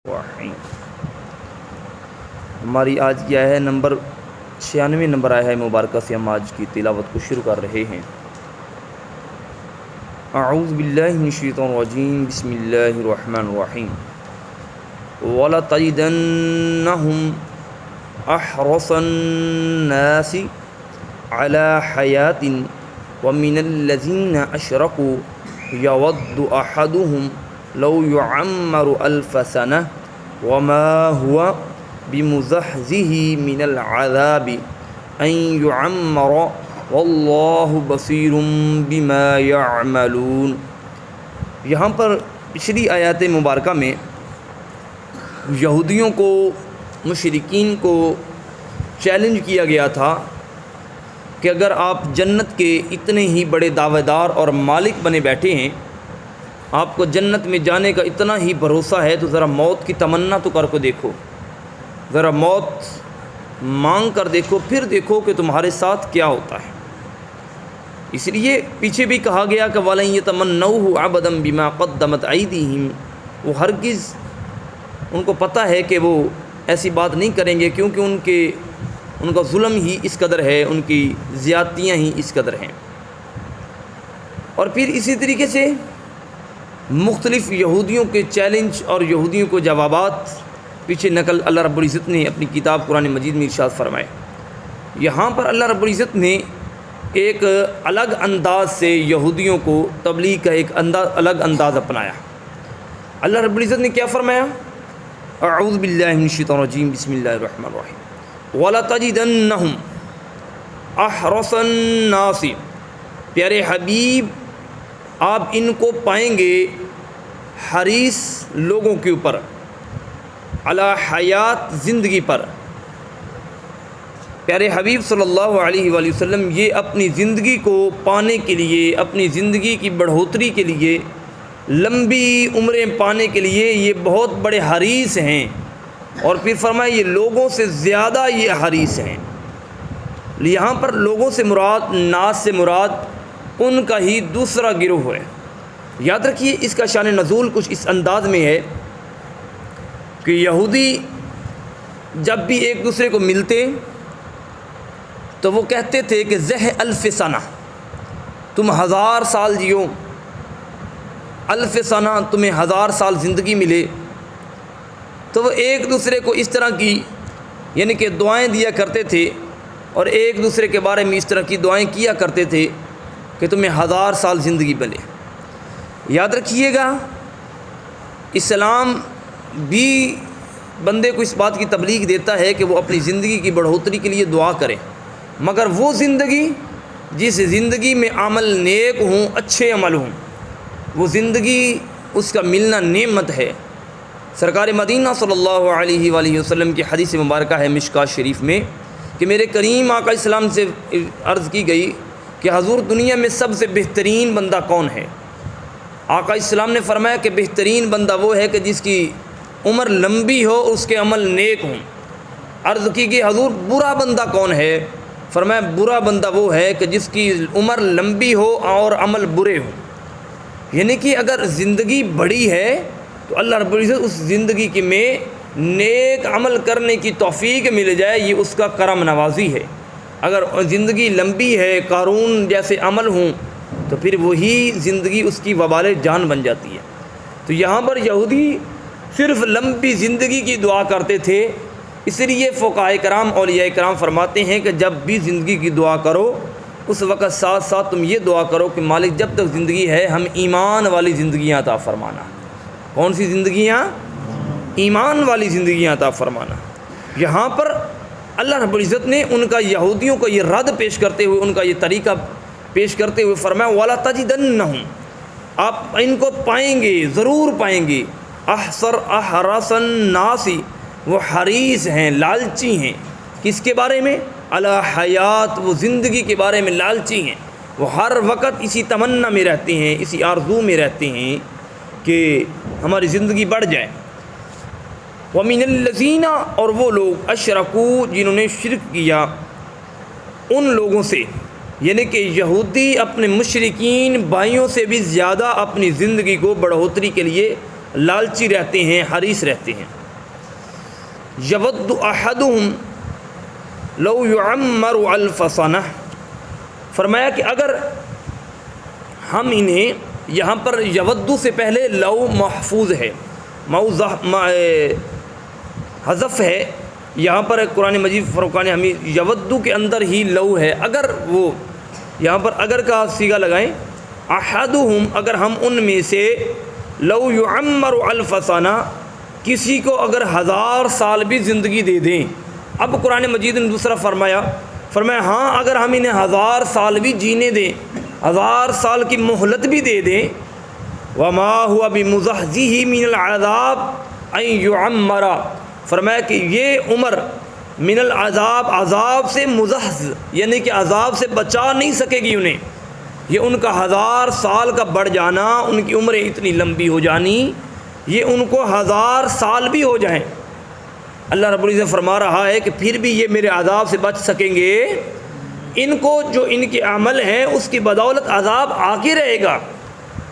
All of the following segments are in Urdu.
الرحیم۔ ہماری آج کی آیت نمبر 96 نمبر آیت مبارکہ سے ہم آج کی تلاوت کو شروع کر رہے ہیں۔ اعوذ باللہ من الشیطان الرجیم، بسم اللہ الرحمن الرحیم۔ وَلَتَجِدَنَّهُمْ أَحْرَصَ النَّاسِ عَلَى حَيَاةٍ وَمِنَ الَّذِينَ أَشْرَكُوا يَوَدُّ أَحَدُهُمْ لَوْ يُعَمَّرُ أَلْفَ سَنَةٍ وَمَا هُوَ بِمُزَحْزِحِهِ مِنَ الْعَذَابِ أَنْ يُعَمَّرَ وَاللَّهُ بَصِيرٌ بِمَا يَعْمَلُونَ۔ یہاں پر پچھلی آیات مبارکہ میں یہودیوں کو، مشرکین کو چیلنج کیا گیا تھا کہ اگر آپ جنت کے اتنے ہی بڑے دعوے دار اور مالک بنے بیٹھے ہیں، آپ کو جنت میں جانے کا اتنا ہی بھروسہ ہے، تو ذرا موت کی تمنا تو کر کو دیکھو، ذرا موت مانگ کر دیکھو، پھر دیکھو کہ تمہارے ساتھ کیا ہوتا ہے۔ اس لیے پیچھے بھی کہا گیا کہ وَلَن يَتَمَنَّوْهُ أَبَدًا بِمَا قَدَّمَتْ أَيْدِيهِمْ، وہ ہرگز ان کو پتہ ہے کہ وہ ایسی بات نہیں کریں گے، کیونکہ ان کا ظلم ہی اس قدر ہے، ان کی زیادتیاں ہی اس قدر ہیں۔ اور پھر اسی طریقے سے مختلف یہودیوں کے چیلنج اور یہودیوں کو جوابات پیچھے نقل اللہ رب العزت نے اپنی کتاب قرآن مجید میں ارشاد فرمائے۔ یہاں پر اللہ رب العزت نے ایک الگ انداز سے یہودیوں کو تبلیغ کا ایک الگ انداز اپنایا۔ اللہ رب العزت نے کیا فرمایا؟ اعوذ باللہ من الشیطان الرجیم، بسم اللہ الرحمن الرحیم۔ وَلَتَجِدَنَّهُمْ أَحْرَصَ النَّاسِ، پیارے حبیب آپ ان کو پائیں گے حریص لوگوں کے اوپر، علی حیات زندگی پر۔ پیارے حبیب صلی اللہ علیہ وآلہ وسلم یہ اپنی زندگی کو پانے کے لیے، اپنی زندگی کی بڑھوتری کے لیے، لمبی عمریں پانے کے لیے یہ بہت بڑے حریص ہیں، اور پھر فرمایا یہ لوگوں سے زیادہ یہ حریص ہیں۔ یہاں پر لوگوں سے مراد، ناس سے مراد ان کا ہی دوسرا گروہ ہے۔ یاد رکھیے اس کا شان نزول کچھ اس انداز میں ہے کہ یہودی جب بھی ایک دوسرے کو ملتے تو وہ کہتے تھے کہ زہ الف سنہ، تم 1000 سال جیو، الف سنہ تمہیں 1000 سال زندگی ملے۔ تو وہ ایک دوسرے کو اس طرح کی یعنی کہ دعائیں دیا کرتے تھے، اور ایک دوسرے کے بارے میں اس طرح کی دعائیں کیا کرتے تھے کہ تمہیں 1000 سال زندگی ملے۔ یاد رکھیے گا اسلام بھی بندے کو اس بات کی تبلیغ دیتا ہے کہ وہ اپنی زندگی کی بڑھوتری کے لیے دعا کرے، مگر وہ زندگی جس زندگی میں عمل نیک ہوں، اچھے عمل ہوں، وہ زندگی اس کا ملنا نعمت ہے۔ سرکار مدینہ صلی اللہ علیہ وآلہ وسلم کی حدیث مبارکہ ہے مشکوٰۃ شریف میں کہ میرے کریم آقا اسلام سے عرض کی گئی کہ حضور دنیا میں سب سے بہترین بندہ کون ہے؟ آقا اسلام نے فرمایا کہ بہترین بندہ وہ ہے کہ جس کی عمر لمبی ہو، اس کے عمل نیک ہوں۔ عرض کی کہ حضور برا بندہ کون ہے؟ فرمایا برا بندہ وہ ہے کہ جس کی عمر لمبی ہو اور عمل برے ہوں۔ یعنی کہ اگر زندگی بڑی ہے تو اللہ رب العزت اس زندگی کی میں نیک عمل کرنے کی توفیق مل جائے، یہ اس کا کرم نوازی ہے۔ اگر زندگی لمبی ہے، قارون جیسے عمل ہوں، تو پھر وہی زندگی اس کی وبال جان بن جاتی ہے۔ تو یہاں پر یہودی صرف لمبی زندگی کی دعا کرتے تھے، اس لیے فقہاء کرام، اولیاء کرام فرماتے ہیں کہ جب بھی زندگی کی دعا کرو اس وقت ساتھ ساتھ تم یہ دعا کرو کہ مالک جب تک زندگی ہے ہم ایمان والی زندگیاں عطا فرمانا۔ کون سی زندگیاں؟ ایمان والی زندگیاں عطا فرمانا۔ یہاں پر اللہ رب العزت نے ان کا یہودیوں کو یہ رد پیش کرتے ہوئے، ان کا یہ طریقہ پیش کرتے ہوئے فرمایا وَلَتَجِدَنَّهُمْ، آپ ان کو پائیں گے، ضرور پائیں گے، احرص الناس، وہ حریص ہیں، لالچی ہیں، کس کے بارے میں؟ علی حیات، وہ زندگی کے بارے میں لالچی ہیں، وہ ہر وقت اسی تمنا میں رہتے ہیں، اسی آرزو میں رہتے ہیں کہ ہماری زندگی بڑھ جائے۔ وَمِنَ الَّذِينَ، اور وہ لوگ اشرکوا، جنہوں نے شرک کیا، ان لوگوں سے، یعنی کہ یہودی اپنے مشرکین بھائیوں سے بھی زیادہ اپنی زندگی کو بڑھوتری کے لیے لالچی رہتے ہیں، حریص رہتے ہیں۔ یود احدہم لو یعمر الف سنہ، فرمایا کہ اگر ہم انہیں، یہاں پر یودو سے پہلے لو محفوظ ہے، حذف ہے، یہاں پر قرآن مجید فرقان حمید یودو کے اندر ہی لو ہے، اگر وہ یہاں پر اگر کا صیغہ لگائیں، احدہم اگر ہم ان میں سے، لو یعمر الف سنہ کسی کو اگر 1000 سال بھی زندگی دے دیں۔ اب قرآن مجید نے دوسرا فرمایا ہاں اگر ہم انہیں 1000 سال بھی جینے دیں، 1000 سال کی مہلت بھی دے دیں، وما ہوا بمزحزحہ من العذاب ان یعمر، فرمایا کہ یہ عمر من العذاب، عذاب سے مزحزح یعنی کہ عذاب سے بچا نہیں سکے گی انہیں، یہ ان کا 1000 سال کا بڑھ جانا، ان کی عمریں اتنی لمبی ہو جانی، یہ ان کو 1000 سال بھی ہو جائیں، اللہ رب العزت فرما رہا ہے کہ پھر بھی یہ میرے عذاب سے بچ سکیں گے، ان کو جو ان کے عمل ہیں اس کی بدولت عذاب آگے رہے گا،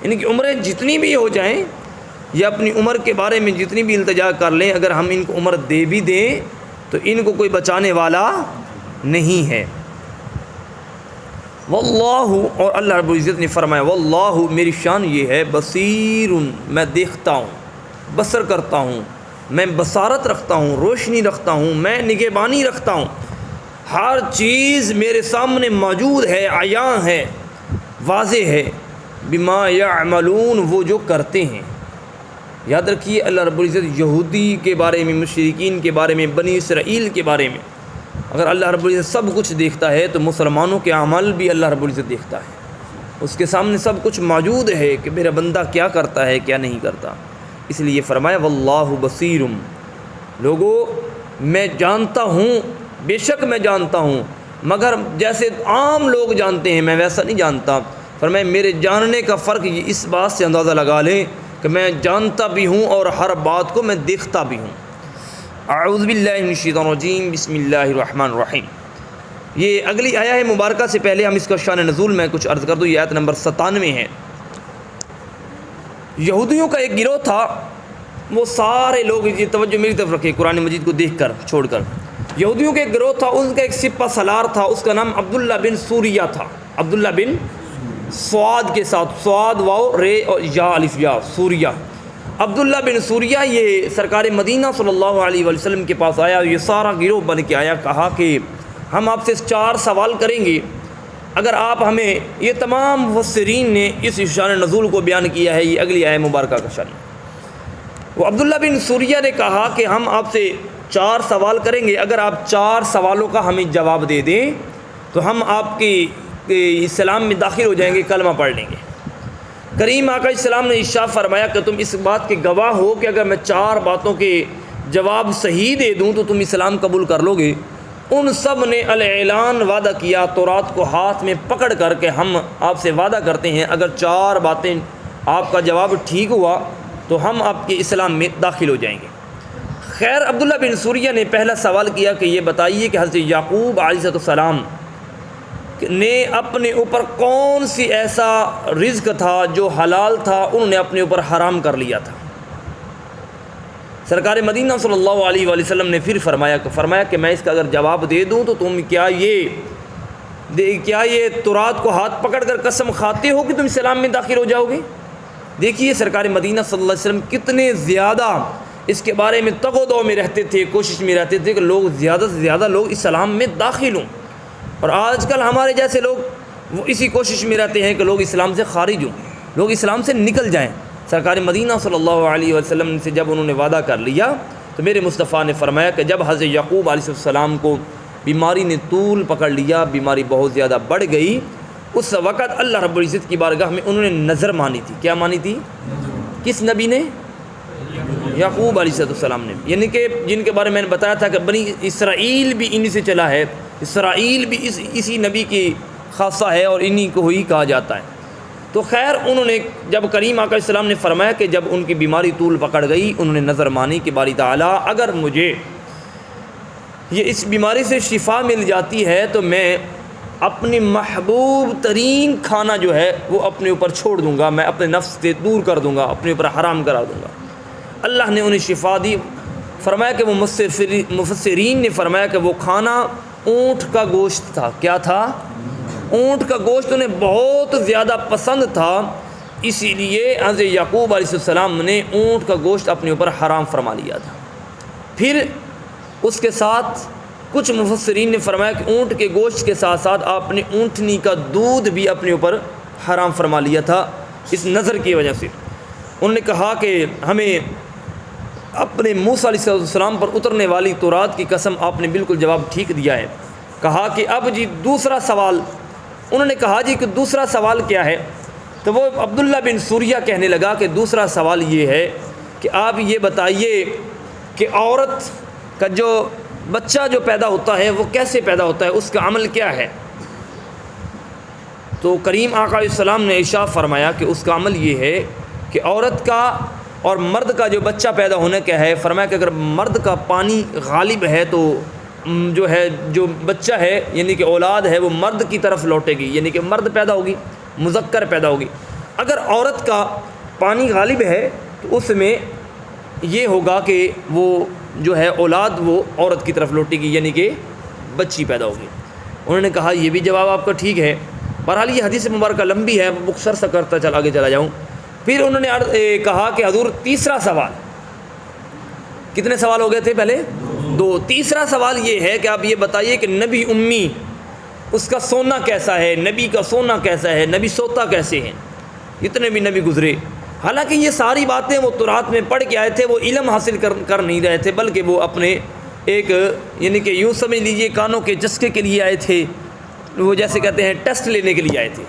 ان کی عمریں جتنی بھی ہو جائیں، یہ اپنی عمر کے بارے میں جتنی بھی التجا کر لیں، اگر ہم ان کو عمر دے بھی دیں تو ان کو کوئی بچانے والا نہیں ہے۔ واللہ، اور اللہ رب العزت نے فرمایا واللہ، میری شان یہ ہے، بصیر، میں دیکھتا ہوں، بصر کرتا ہوں، میں بصارت رکھتا ہوں، روشنی رکھتا ہوں، میں نگہبانی رکھتا ہوں، ہر چیز میرے سامنے موجود ہے، عیاں ہے، واضح ہے، بما یعملون، وہ جو کرتے ہیں۔ یاد رکھیے اللہ رب العزت یہودی کے بارے میں، مشرکین کے بارے میں، بنی اسرائیل کے بارے میں اگر اللہ رب العزت سب کچھ دیکھتا ہے تو مسلمانوں کے اعمال بھی اللہ رب العزت دیکھتا ہے، اس کے سامنے سب کچھ موجود ہے کہ میرا بندہ کیا کرتا ہے کیا نہیں کرتا، اس لیے فرمایا واللہ بصیر، لوگو میں جانتا ہوں، بے شک میں جانتا ہوں، مگر جیسے عام لوگ جانتے ہیں میں ویسا نہیں جانتا، فرمایا میرے جاننے کا فرق یہ اس بات سے اندازہ لگا لیں کہ میں جانتا بھی ہوں اور ہر بات کو میں دیکھتا بھی ہوں۔ اعوذ باللہ من الشیطان الرجیم، بسم اللہ الرحمن الرحیم۔ یہ اگلی آیہ مبارکہ سے پہلے ہم اس کا شان نزول میں کچھ عرض کر دوں، یہ آیت نمبر 97 ہے۔ یہودیوں کا ایک گروہ تھا، وہ سارے لوگ، یہ توجہ میری طرف رکھے قرآن مجید کو دیکھ کر چھوڑ کر، یہودیوں کے ایک گروہ تھا، ان کا ایک سپہ سالار تھا، اس کا نام عبداللہ بن سوریہ تھا، عبداللہ بن سواد کے ساتھ، سواد واو رے اور یا الف یا، سوریہ، عبداللہ بن سوریہ یہ سرکار مدینہ صلی اللہ علیہ وآلہ وسلم کے پاس آیا، یہ سارا گروہ بن کے آیا، کہا کہ ہم آپ سے 4 سوال کریں گے، اگر آپ ہمیں، یہ تمام مفسرین نے اس شان نزول کو بیان کیا ہے، یہ اگلی آیہ مبارکہ کا شان۔ وہ عبداللہ بن سوریہ نے کہا کہ ہم آپ سے 4 سوال کریں گے، اگر آپ 4 سوالوں کا ہمیں جواب دے دیں تو ہم آپ کی اسلام میں داخل ہو جائیں گے، کلمہ پڑھ لیں گے۔ کریم آقا السلام نے ارشاد فرمایا کہ تم اس بات کے گواہ ہو کہ اگر میں 4 باتوں کے جواب صحیح دے دوں تو تم اسلام قبول کر لو گے۔ ان سب نے الاعلان وعدہ کیا تورات کو ہاتھ میں پکڑ کر کے ہم آپ سے وعدہ کرتے ہیں اگر 4 باتیں آپ کا جواب ٹھیک ہوا تو ہم آپ کے اسلام میں داخل ہو جائیں گے۔ خیر، عبداللہ بن سوریہ نے پہلا سوال کیا کہ یہ بتائیے کہ حضرت یعقوب علیہ السلام نے اپنے اوپر کون سی ایسا رزق تھا جو حلال تھا انہوں نے اپنے اوپر حرام کر لیا تھا۔ سرکار مدینہ صلی اللہ علیہ وآلہ وسلم نے پھر فرمایا کہ میں اس کا اگر جواب دے دوں تو تم کیا یہ تورات کو ہاتھ پکڑ کر قسم کھاتے ہو کہ تم اسلام میں داخل ہو جاؤ گے؟ دیکھیے سرکار مدینہ صلی اللہ علیہ وسلم کتنے زیادہ اس کے بارے میں تگ و دو میں رہتے تھے، کوشش میں رہتے تھے کہ لوگ زیادہ سے زیادہ لوگ اسلام میں داخل ہوں، اور آج کل ہمارے جیسے لوگ وہ اسی کوشش میں رہتے ہیں کہ لوگ اسلام سے خارج ہوں، لوگ اسلام سے نکل جائیں۔ سرکار مدینہ صلی اللہ علیہ وسلم سے جب انہوں نے وعدہ کر لیا تو میرے مصطفیٰ نے فرمایا کہ جب حضرت یعقوب علیہ السلام کو بیماری نے طول پکڑ لیا، بیماری بہت زیادہ بڑھ گئی، اس وقت اللہ رب العزت کی بارگاہ میں انہوں نے نظر مانی تھی۔ کیا مانی تھی؟ کس نبی نے؟ یعقوب علیہ السلام نے، یعنی کہ جن کے بارے میں نے بتایا تھا کہ بنی اسرائیل بھی انہی سے چلا ہے، اسرائیل بھی اسی نبی کی خاصہ ہے اور انہی کو ہی کہا جاتا ہے۔ تو خیر، انہوں نے جب کریم آقا السلام نے فرمایا کہ جب ان کی بیماری طول پکڑ گئی، انہوں نے نظر مانی کہ باری تعالیٰ اگر مجھے یہ اس بیماری سے شفا مل جاتی ہے تو میں اپنی محبوب ترین کھانا جو ہے وہ اپنے اوپر چھوڑ دوں گا، میں اپنے نفس سے دور کر دوں گا، اپنے اوپر حرام کرا دوں گا۔ اللہ نے انہیں شفا دی۔ فرمایا کہ وہ مفسرین نے فرمایا کہ وہ کھانا اونٹ کا گوشت تھا۔ کیا تھا؟ اونٹ کا گوشت انہیں بہت زیادہ پسند تھا، اسی لیے حضرت یعقوب علیہ السلام نے اونٹ کا گوشت اپنے اوپر حرام فرما لیا تھا۔ پھر اس کے ساتھ کچھ مفسرین نے فرمایا کہ اونٹ کے گوشت کے ساتھ ساتھ آپ نے اونٹنی کا دودھ بھی اپنے اوپر حرام فرما لیا تھا اس نظر کی وجہ سے۔ انہوں نے کہا کہ ہمیں اپنے موسیٰ علیہ السلام پر اترنے والی تورات کی قسم آپ نے بالکل جواب ٹھیک دیا ہے۔ کہا کہ اب جی دوسرا سوال، انہوں نے کہا جی کہ دوسرا سوال کیا ہے؟ تو وہ عبداللہ بن سوریہ کہنے لگا کہ دوسرا سوال یہ ہے کہ آپ یہ بتائیے کہ عورت کا جو بچہ جو پیدا ہوتا ہے وہ کیسے پیدا ہوتا ہے، اس کا عمل کیا ہے؟ تو کریم آقا علیہ السلام نے ارشاد فرمایا کہ اس کا عمل یہ ہے کہ عورت کا اور مرد کا جو بچہ پیدا ہونے کا ہے، فرمایا کہ اگر مرد کا پانی غالب ہے تو جو بچہ ہے یعنی کہ اولاد ہے وہ مرد کی طرف لوٹے گی، یعنی کہ مرد پیدا ہوگی، مذکر پیدا ہوگی۔ اگر عورت کا پانی غالب ہے تو اس میں یہ ہوگا کہ وہ جو ہے اولاد وہ عورت کی طرف لوٹے گی، یعنی کہ بچی پیدا ہوگی۔ انہوں نے کہا یہ بھی جواب آپ کا ٹھیک ہے۔ بہرحال یہ حدیث مبارکہ لمبی ہے، مختصر سا کرتا آگے چلا جاؤں۔ پھر انہوں نے کہا کہ حضور تیسرا سوال، کتنے سوال ہو گئے تھے پہلے؟ 2۔ تیسرا سوال یہ ہے کہ آپ یہ بتائیے کہ نبی امی اس کا سونا کیسا ہے، نبی کا سونا کیسا ہے، نبی سوتا کیسے ہیں؟ اتنے بھی نبی گزرے، حالانکہ یہ ساری باتیں وہ تورات میں پڑھ کے آئے تھے، وہ علم حاصل کر نہیں رہے تھے، بلکہ وہ اپنے ایک یعنی کہ یوں سمجھ لیجئے کانوں کے چسکے کے لیے آئے تھے، وہ جیسے کہتے ہیں ٹیسٹ لینے کے لیے آئے تھے۔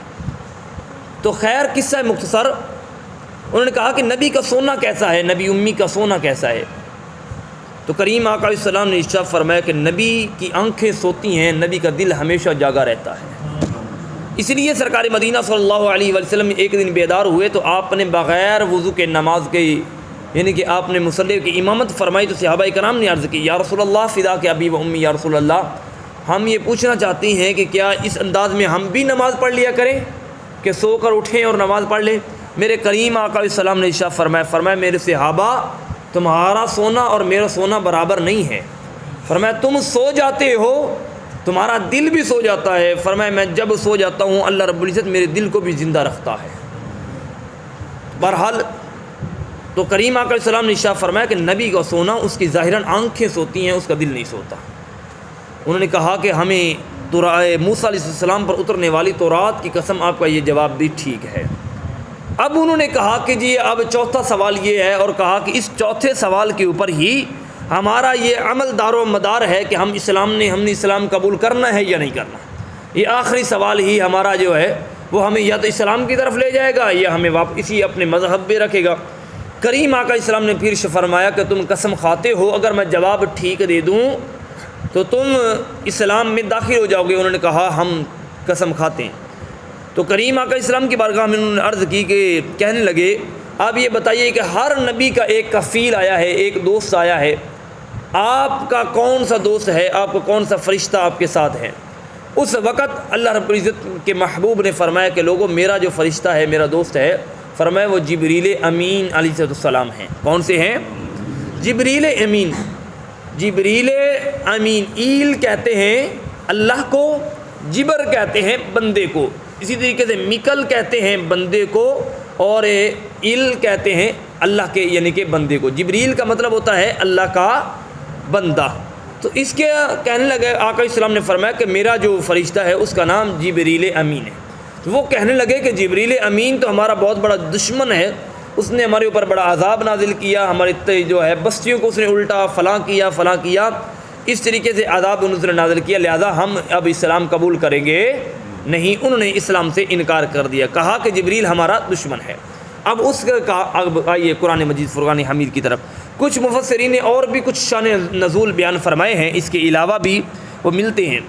تو خیر قصہ مختصر، انہوں نے کہا کہ نبی کا سونا کیسا ہے، نبی امی کا سونا کیسا ہے؟ تو کریم آقا علیہ السلام نے ارشاد فرمایا کہ نبی کی آنکھیں سوتی ہیں، نبی کا دل ہمیشہ جاگا رہتا ہے۔ اس لیے سرکار مدینہ صلی اللہ علیہ وسلم ایک دن بیدار ہوئے تو آپ نے بغیر وضو کے نماز کے یعنی کہ آپ نے مصلی کی امامت فرمائی، تو صحابہ کرام نے عرض کی یا رسول اللہ فدا کے ابی و امی، یا رسول اللہ ہم یہ پوچھنا چاہتے ہیں کہ کیا اس انداز میں ہم بھی نماز پڑھ لیا کریں کہ سو کر اٹھیں اور نماز پڑھ لیں؟ میرے کریم آقا علیہ السلام نے ارشاد فرمایا میرے صحابہ تمہارا سونا اور میرا سونا برابر نہیں ہے۔ فرمایا تم سو جاتے ہو، تمہارا دل بھی سو جاتا ہے۔ فرمایا میں جب سو جاتا ہوں اللہ رب العزت میرے دل کو بھی زندہ رکھتا ہے۔ بہرحال تو کریم آقا علیہ السلام نے ارشاد فرمایا کہ نبی کا سونا اس کی ظاہراً آنکھیں سوتی ہیں، اس کا دل نہیں سوتا۔ انہوں نے کہا کہ ہمیں موسیٰ علیہ السلام پر اترنے والی تورات کی قسم آپ کا یہ جواب بھی ٹھیک ہے۔ اب انہوں نے کہا کہ جی اب چوتھا سوال یہ ہے، اور کہا کہ اس چوتھے سوال کے اوپر ہی ہمارا یہ عمل دار و مدار ہے کہ ہم نے اسلام قبول کرنا ہے یا نہیں کرنا۔ یہ آخری سوال ہی ہمارا جو ہے وہ ہمیں یا تو اسلام کی طرف لے جائے گا یا ہمیں اسی اپنے مذہب پہ رکھے گا۔ کریم آقا اسلام نے پھر فرمایا کہ تم قسم کھاتے ہو اگر میں جواب ٹھیک دے دوں تو تم اسلام میں داخل ہو جاؤ گے؟ انہوں نے کہا ہم قسم کھاتے ہیں۔ تو کریم آقا اسلام کی بارگاہ میں انہوں نے عرض کی کہ کہنے لگے آپ یہ بتائیے کہ ہر نبی کا ایک کفیل آیا ہے، ایک دوست آیا ہے، آپ کا کون سا دوست ہے، آپ کا کون سا فرشتہ آپ کے ساتھ ہے؟ اس وقت اللہ رب العزت کے محبوب نے فرمایا کہ لوگوں میرا جو فرشتہ ہے، میرا دوست ہے، فرمایا وہ جبریل امین علیہ السلام ہیں۔ کون سے ہیں؟ جبریل امین۔ جبریل امین، ایل کہتے ہیں اللہ کو، جبر کہتے ہیں بندے کو، اسی طریقے سے مکل کہتے ہیں بندے کو، اور ایل کہتے ہیں اللہ کے یعنی کہ بندے کو۔ جبریل کا مطلب ہوتا ہے اللہ کا بندہ۔ تو اس کے کہنے لگے آقا اسلام نے فرمایا کہ میرا جو فرشتہ ہے اس کا نام جبریل امین ہے۔ تو وہ کہنے لگے کہ جبریل امین تو ہمارا بہت بڑا دشمن ہے، اس نے ہمارے اوپر بڑا عذاب نازل کیا، ہمارے جو ہے بستیوں کو اس نے الٹا فلاں کیا، اس طریقے سے عذاب نزول نازل کیا، لہذا ہم اب اسلام قبول کریں گے نہیں۔ انہوں نے اسلام سے انکار کر دیا، کہا کہ جبریل ہمارا دشمن ہے۔ اب اس کا اب آئیے قرآن مجید فرقان حمید کی طرف۔ کچھ مفسرین نے اور بھی کچھ شان نزول بیان فرمائے ہیں، اس کے علاوہ بھی وہ ملتے ہیں،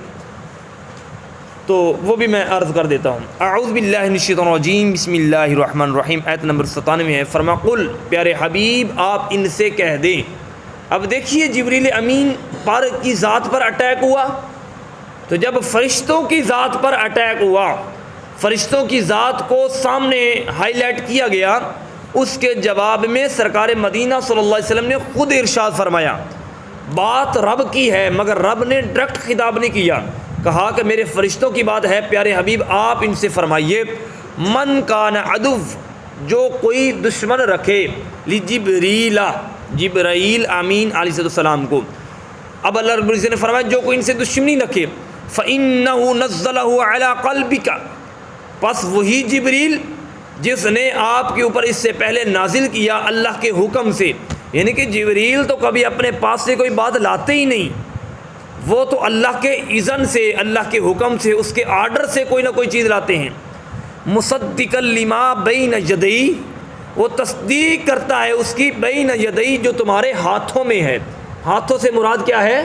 تو وہ بھی میں عرض کر دیتا ہوں۔ اعوذ باللہ من الشیطان الرجیم، بسم اللہ الرحمن الرحیم۔ آیت نمبر 97 ہے، فرما قل، پیارے حبیب آپ ان سے کہہ دیں۔ اب دیکھیے جبریل امین پر کی ذات پر اٹیک ہوا، تو جب فرشتوں کی ذات پر اٹیک ہوا، فرشتوں کی ذات کو سامنے ہائی لائٹ کیا گیا، اس کے جواب میں سرکار مدینہ صلی اللہ علیہ وسلم نے خود ارشاد فرمایا، بات رب کی ہے مگر رب نے ڈائریکٹ خطاب نہیں کیا، کہا کہ میرے فرشتوں کی بات ہے، پیارے حبیب آپ ان سے فرمائیے، من کان عدو، جو کوئی دشمن رکھے، لجبریل، جبرائیل امین علیہ السلام کو، اب اللہ رب العزت نے فرمایا جو کوئی ان سے دشمنی رکھے، فَإِنَّهُ نَزَّلَهُ عَلَىٰ قَلْبِكَ، پس وہی جبریل جس نے آپ کے اوپر اس سے پہلے نازل کیا اللہ کے حکم سے، یعنی کہ جبریل تو کبھی اپنے پاس سے کوئی بات لاتے ہی نہیں، وہ تو اللہ کے اذن سے، اللہ کے حکم سے، اس کے آرڈر سے کوئی نہ کوئی چیز لاتے ہیں، مصدقا لما بین یدی، وہ تصدیق کرتا ہے اس کی بین یدی جو تمہارے ہاتھوں میں ہے، ہاتھوں سے مراد کیا ہے؟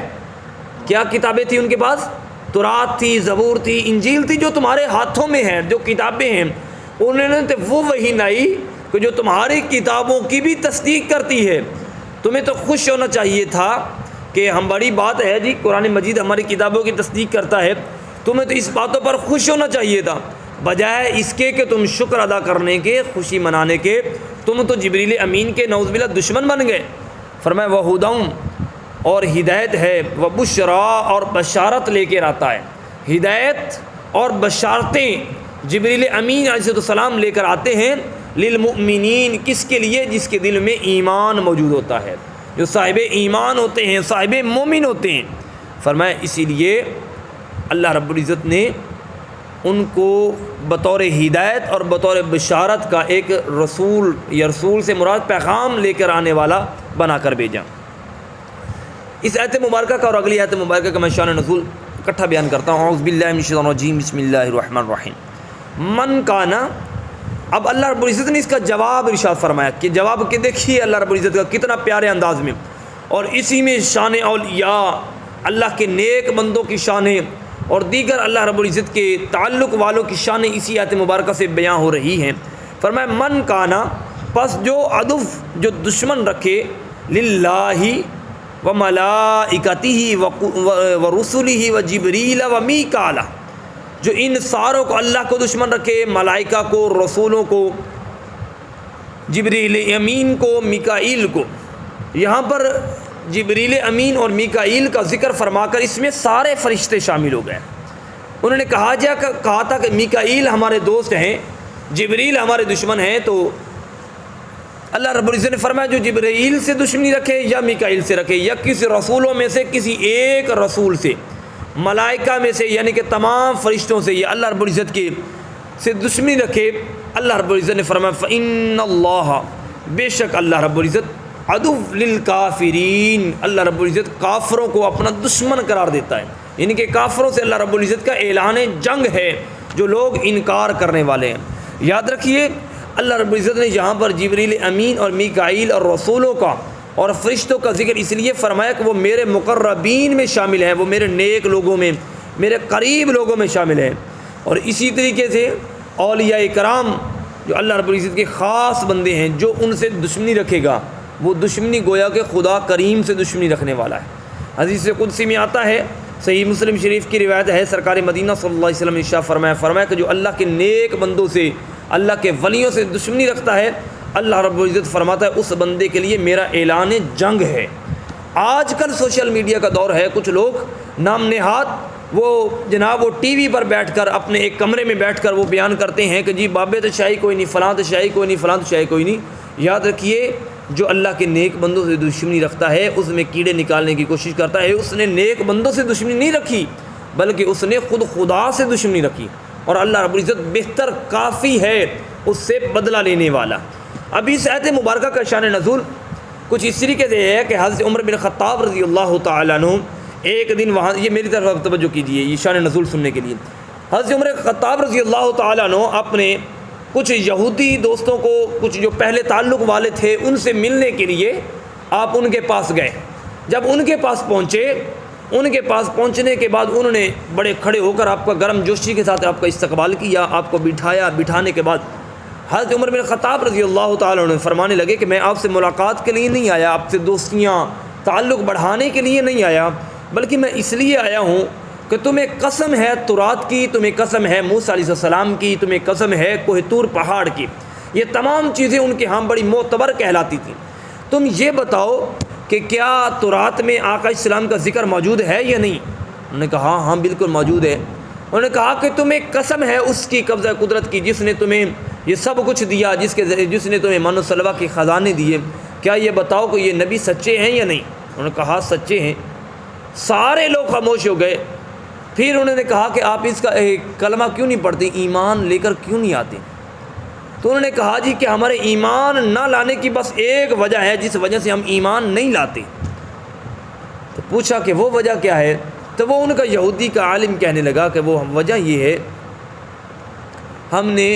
کیا کتابیں تھیں ان کے پاس؟ تورات تھی، زبور تھی، انجیل تھی، جو تمہارے ہاتھوں میں ہیں، جو کتابیں ہیں، انہوں نے وہ وحی لائی کہ جو تمہاری کتابوں کی بھی تصدیق کرتی ہے۔ تمہیں تو خوش ہونا چاہیے تھا کہ ہم بڑی بات ہے جی قرآن مجید ہماری کتابوں کی تصدیق کرتا ہے، تمہیں تو اس باتوں پر خوش ہونا چاہیے تھا، بجائے اس کے کہ تم شکر ادا کرنے کے، خوشی منانے کے، تم تو جبریل امین کے نعوذ باللہ دشمن بن گئے۔ فرمایا وَہُدًى، اور ہدایت ہے، وَبُشْرَىٰ، اور بشارت لے کے آتا ہے، ہدایت اور بشارتیں جبریل امین علیہ السلام لے کر آتے ہیں، للمؤمنین، کس کے لیے؟ جس کے دل میں ایمان موجود ہوتا ہے، جو صاحب ایمان ہوتے ہیں، صاحب مومن ہوتے ہیں۔ فرمایا اسی لیے اللہ رب العزت نے ان کو بطور ہدایت اور بطور بشارت کا ایک رسول، یا رسول سے مراد پیغام لے کر آنے والا بنا کر بھیجا۔ اس آیت مبارکہ کا اور اگلی آیت مبارکہ کا میں شان نزول اکٹھا بیان کرتا ہوں۔ اعوذ باللہ من الشیطان الرجیم، بسم اللہ الرحمن الرحیم۔ من کانا، اب اللہ رب العزت نے اس کا جواب ارشاد فرمایا کہ جواب کہ دیکھیے اللہ رب العزت کا کتنا پیارے انداز میں، اور اسی میں شان اولیاء، اللہ کے نیک بندوں کی شانیں اور دیگر اللہ رب العزت کے تعلق والوں کی شانیں اسی آیت مبارکہ سے بیان ہو رہی ہیں۔ فرمایا من کانا، پس جو عدو، جو دشمن رکھے، للہ و ملائکتہ و رسلہ و جبریل و میکال، جو ان ساروں کو اللہ کو دشمن رکھے، ملائکہ کو، رسولوں کو، جبریل امین کو، میکائیل کو، یہاں پر جبریل امین اور میکائیل کا ذکر فرما کر اس میں سارے فرشتے شامل ہو گئے۔ انہوں نے کہا تھا کہ میکائیل ہمارے دوست ہیں، جبریل ہمارے دشمن ہیں، تو اللہ رب العزت نے فرمایا جو جبریل سے دشمنی رکھے یا میکائیل سے رکھے یا کسی رسولوں میں سے کسی ایک رسول سے، ملائکہ میں سے یعنی کہ تمام فرشتوں سے، یا اللہ رب العزت کے سے دشمنی رکھے، اللہ رب العزت نے فرمایا فَإِنَّ اللَّهَ، بے شک اللہ رب العزت، عدو للکافرین، اللہ رب العزت کافروں کو اپنا دشمن قرار دیتا ہے، یعنی کہ کافروں سے اللہ رب العزت کا اعلان جنگ ہے جو لوگ انکار کرنے والے ہیں۔ یاد رکھیے اللہ رب العزت نے یہاں پر جبریل امین اور میکائیل اور رسولوں کا اور فرشتوں کا ذکر اس لیے فرمایا کہ وہ میرے مقربین میں شامل ہیں، وہ میرے نیک لوگوں میں، میرے قریب لوگوں میں شامل ہیں۔ اور اسی طریقے سے اولیاء کرام جو اللہ رب العزت کے خاص بندے ہیں، جو ان سے دشمنی رکھے گا وہ دشمنی گویا کہ خدا کریم سے دشمنی رکھنے والا ہے۔ حدیث قدسی میں آتا ہے، صحیح مسلم شریف کی روایت ہے، سرکار مدینہ صلی اللہ علیہ وسلم نے ارشاد فرمایا کہ جو اللہ کے نیک بندوں سے، اللہ کے ولیوں سے دشمنی رکھتا ہے، اللہ رب العزت فرماتا ہے اس بندے کے لیے میرا اعلان جنگ ہے۔ آج کل سوشل میڈیا کا دور ہے، کچھ لوگ نام نہاد وہ جناب وہ ٹی وی پر بیٹھ کر اپنے ایک کمرے میں بیٹھ کر وہ بیان کرتے ہیں کہ جی بابے تو شاہی کوئی نہیں، فلاں تو شاہی کوئی نہیں، فلاں تو شاہی کوئی نہیں۔ یاد رکھیے جو اللہ کے نیک بندوں سے دشمنی رکھتا ہے اس میں کیڑے نکالنے کی کوشش کرتا ہے، اس نے نیک بندوں سے دشمنی نہیں رکھی بلکہ اس نے خود خدا سے دشمنی رکھی، اور اللہ رب العزت بہتر کافی ہے اس سے بدلہ لینے والا۔ ابھی اس آیت مبارکہ کا شان نزول کچھ اس طریقے سے ہے کہ حضرت عمر بن خطاب رضی اللہ تعالیٰ عنہ ایک دن وہاں، یہ میری طرف توجہ کیجیے یہ شان نزول سننے کے لیے، حضرت عمر خطاب رضی اللہ تعالیٰ عنہ اپنے کچھ یہودی دوستوں کو، کچھ جو پہلے تعلق والے تھے ان سے ملنے کے لیے آپ ان کے پاس گئے۔ جب ان کے پاس پہنچے، ان کے پاس پہنچنے کے بعد انہوں نے بڑے کھڑے ہو کر آپ کا گرم جوشی کے ساتھ آپ کا استقبال کیا، آپ کو بٹھایا۔ بٹھانے کے بعد حضرت عمر بن خطاب رضی اللہ تعالیٰ عنہ فرمانے لگے کہ میں آپ سے ملاقات کے لیے نہیں آیا، آپ سے دوستیاں تعلق بڑھانے کے لیے نہیں آیا، بلکہ میں اس لیے آیا ہوں کہ تمہیں قسم ہے تورات کی، تمہیں قسم ہے موسیٰ علیہ السلام کی، تمہیں قسم ہے کوہ طور پہاڑ کی، یہ تمام چیزیں ان کے ہاں بڑی معتبر کہلاتی تھیں۔ تم یہ بتاؤ کہ کیا تورات میں آقا السلام کا ذکر موجود ہے یا نہیں؟ انہوں نے کہا ہاں بالکل موجود ہے۔ انہوں نے کہا کہ تمہیں قسم ہے اس کی قبضہ قدرت کی جس نے تمہیں یہ سب کچھ دیا، جس نے تمہیں من و سلوہ کے خزانے دیے، کیا یہ بتاؤ کہ یہ نبی سچے ہیں یا نہیں؟ انہوں نے کہا سچے ہیں۔ سارے لوگ خاموش ہو گئے۔ پھر انہوں نے کہا کہ آپ اس کا کلمہ کیوں نہیں پڑھتے، ایمان لے کر کیوں نہیں آتے؟ تو انہوں نے کہا جی کہ ہمارے ایمان نہ لانے کی بس ایک وجہ ہے جس وجہ سے ہم ایمان نہیں لاتے۔ تو پوچھا کہ وہ وجہ کیا ہے؟ تو وہ ان کا یہودی کا عالم کہنے لگا کہ وہ وجہ یہ ہے، ہم نے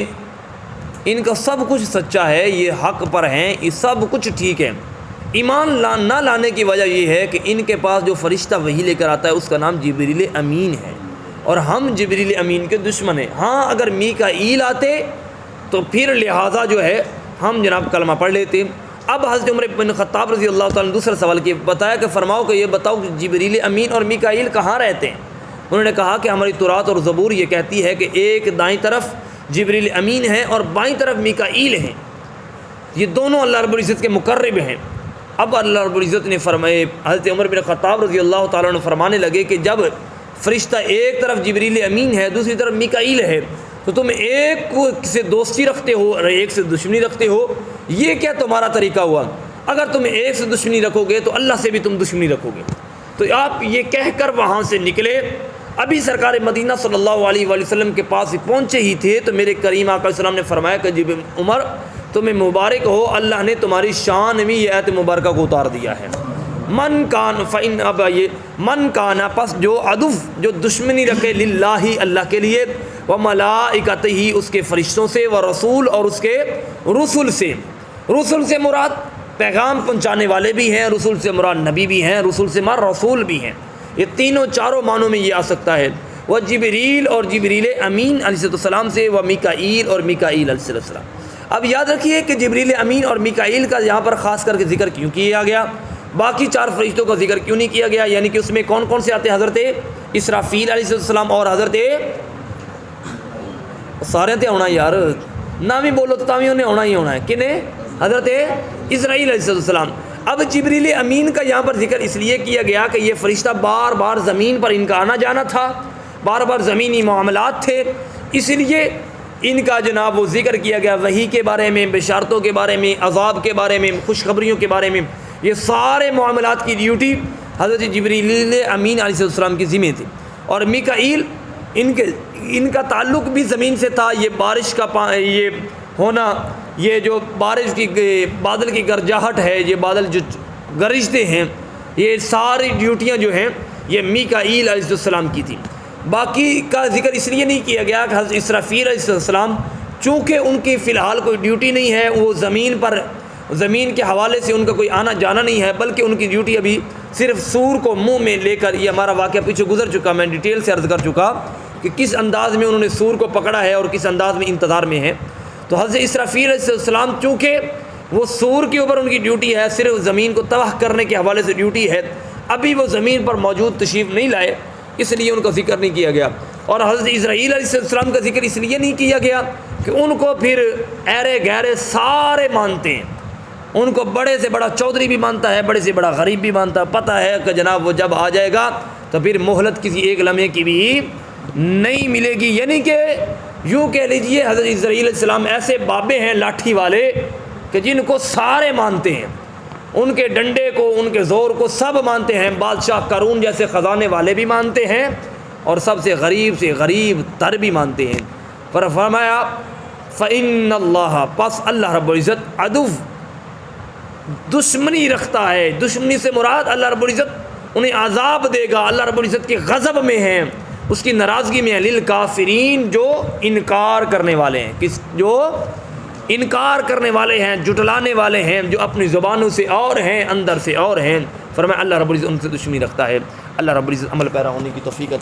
ان کا سب کچھ سچا ہے، یہ حق پر ہیں، یہ سب کچھ ٹھیک ہے، ایمان نہ لانے کی وجہ یہ ہے کہ ان کے پاس جو فرشتہ وحی لے کر آتا ہے اس کا نام جبریل امین ہے، اور ہم جبریل امین کے دشمن ہیں۔ ہاں اگر میکائیل آتے تو پھر لہٰذا جو ہے ہم جناب کلمہ پڑھ لیتے۔ اب حضرت عمر بن خطاب رضی اللہ تعالیٰ نے دوسرا سوال کیا، بتایا کہ فرماؤ کہ یہ بتاؤ کہ جبریل امین اور میکائیل کہاں رہتے ہیں؟ انہوں نے کہا کہ ہماری تورات اور زبور یہ کہتی ہے کہ ایک دائیں طرف جبریل امین ہیں اور بائیں طرف میکائیل ہیں، یہ دونوں اللہ رب العزت کے مقرب ہیں۔ اب اللہ رب العزت نے فرمائے، حضرت عمر بن خطاب رضی اللہ تعالیٰ عنہ فرمانے لگے کہ جب فرشتہ ایک طرف جبریل امین ہے دوسری طرف میکائیل ہے تو تم ایک سے دوستی رکھتے ہو اور ایک سے دشمنی رکھتے ہو، یہ کیا تمہارا طریقہ ہوا؟ اگر تم ایک سے دشمنی رکھو گے تو اللہ سے بھی تم دشمنی رکھو گے۔ تو آپ یہ کہہ کر وہاں سے نکلے۔ ابھی سرکار مدینہ صلی اللہ علیہ وآلہ وسلم کے پاس پہنچے ہی تھے تو میرے کریم آقا علیہ السلام نے فرمایا کہ جب عمر تمہیں مبارک ہو، اللہ نے تمہاری شان میں یہ آیت مبارکہ کو اتار دیا ہے، من کان فإن اب یہ من کانا پس جو عدف جو دشمنی رکھے للہ اللہ کے لیے، و ملائکتہ اس کے فرشتوں سے، و رسول اور اس کے رسول سے، رسول سے مراد پیغام پہنچانے والے بھی ہیں، رسول سے مراد نبی بھی ہیں، رسول سے مراد رسول بھی ہیں، یہ تینوں چاروں معنوں میں یہ آ سکتا ہے۔ وہ جبریل اور جبریل امین علیہ السلام سے، و میکائیل اور میکائیل علیہ السلام۔ اب یاد رکھیے کہ جبریل امین اور میکائیل کا یہاں پر خاص کر کے ذکر کیوں کیا گیا، باقی چار فرشتوں کا ذکر کیوں نہیں کیا گیا؟ یعنی کہ اس میں کون کون سے آتے ہیں؟ حضرت اسرافیل علیہ السلام اور حضرت سارے تے ہونا یار نہ بھی بولو تو تاوی انہیں ہونا ہی ہونا ہے، کنہیں؟ حضرت اسرائیل علیہ السلام۔ اب جبریل امین کا یہاں پر ذکر اس لیے کیا گیا کہ یہ فرشتہ بار بار زمین پر ان کا آنا جانا تھا، بار بار زمینی معاملات تھے، اس لیے ان کا جناب وہ ذکر کیا گیا، وحی کے بارے میں، بشارتوں کے بارے میں، عذاب کے بارے میں، خوشخبریوں کے بارے میں، یہ سارے معاملات کی ڈیوٹی حضرت جبریل امین علیہ السلام کی ذمہ تھی۔ اور میکائیل ان کا تعلق بھی زمین سے تھا، یہ بارش کا یہ ہونا، یہ جو بارش کی بادل کی گرجاہٹ ہے، یہ بادل جو گرجتے ہیں، یہ ساری ڈیوٹیاں جو ہیں یہ میکائیل علیہ السلام کی تھیں۔ باقی کا ذکر اس لیے نہیں کیا گیا کہ حضرت اسرافیل علیہ السلام چونکہ ان کی فی الحال کوئی ڈیوٹی نہیں ہے، وہ زمین کے حوالے سے ان کا کوئی آنا جانا نہیں ہے، بلکہ ان کی ڈیوٹی ابھی صرف سور کو منہ میں لے کر، یہ ہمارا واقعہ پیچھے گزر چکا، میں ڈیٹیل سے عرض کر چکا کہ کس انداز میں انہوں نے سور کو پکڑا ہے اور کس انداز میں انتظار میں ہے۔ تو حضرت اسرافیل علیہ السلام چونکہ وہ سور کے اوپر ان کی ڈیوٹی ہے، صرف زمین کو تباہ کرنے کے حوالے سے ڈیوٹی ہے، ابھی وہ زمین پر موجود تشریف نہیں لائے، اس لیے ان کا ذکر نہیں کیا گیا۔ اور حضرت اسرائیل علیہ السلام کا ذکر اس لیے نہیں کیا گیا کہ ان کو پھر ایرے گہرے سارے مانتے ہیں، ان کو بڑے سے بڑا چودھری بھی مانتا ہے، بڑے سے بڑا غریب بھی مانتا ہے، پتہ ہے کہ جناب وہ جب آ جائے گا تو پھر مہلت کسی ایک لمحے کی بھی نہیں ملے گی۔ یعنی کہ یوں کہہ لیجئے حضرت اسرائیل علیہ السلام ایسے بابے ہیں لاٹھی والے کہ جن کو سارے مانتے ہیں، ان کے ڈنڈے کو، ان کے زور کو سب مانتے ہیں، بادشاہ قارون جیسے خزانے والے بھی مانتے ہیں اور سب سے غریب تر بھی مانتے ہیں۔ پر فرمایا فَإِنَّ اللَّهَ پس اللہ رب العزت عدو دشمنی رکھتا ہے، دشمنی سے مراد اللہ رب العزت انہیں عذاب دے گا، اللہ رب العزت کے غضب میں ہیں، اس کی ناراضگی میں ہیں، للکافرین جو انکار کرنے والے ہیں، جو انکار کرنے والے ہیں، جھٹلانے والے ہیں، جو اپنی زبانوں سے اور ہیں اندر سے اور ہیں۔ فرمایا اللہ رب العزت ان سے دشمنی رکھتا ہے۔ اللہ رب العزت عمل پیرا ہونے کی توفیق